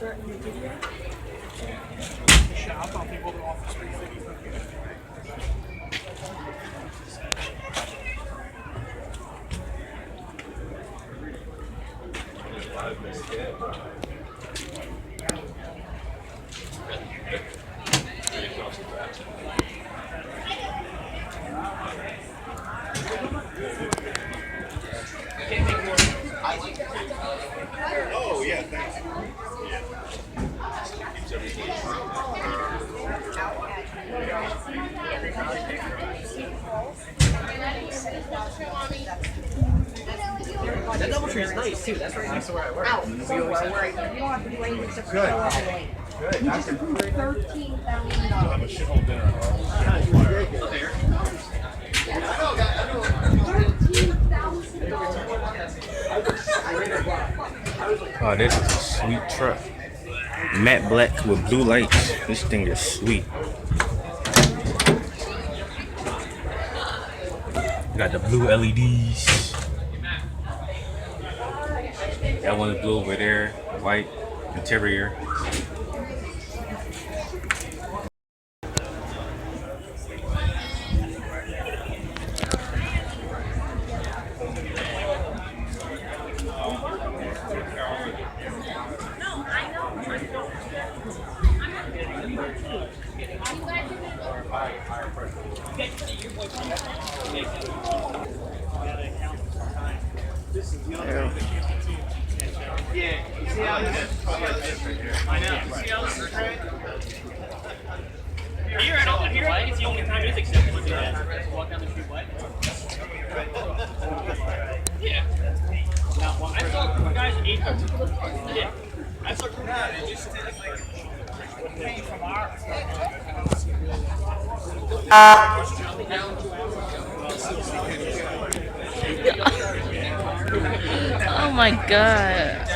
Oh, yeah, thanks. That double tree is nice too. That's right next to where I work. Out somewhere where you don't have to do anything except for show up late. Good. You just approved $13,000. Have a shithole dinner. Oh, this is a sweet truck. Matte black with blue lights. This thing is sweet. Got the blue LEDs. That one's blue over there. White interior. Yeah. You see how this is? I know. You see how this is right? Here, I think it's the only time it's accepted to do that. Walk down the street white. Yeah. I saw a group of guys at 8. Yeah. I saw a group of guys. It just did like came from our. Oh my god.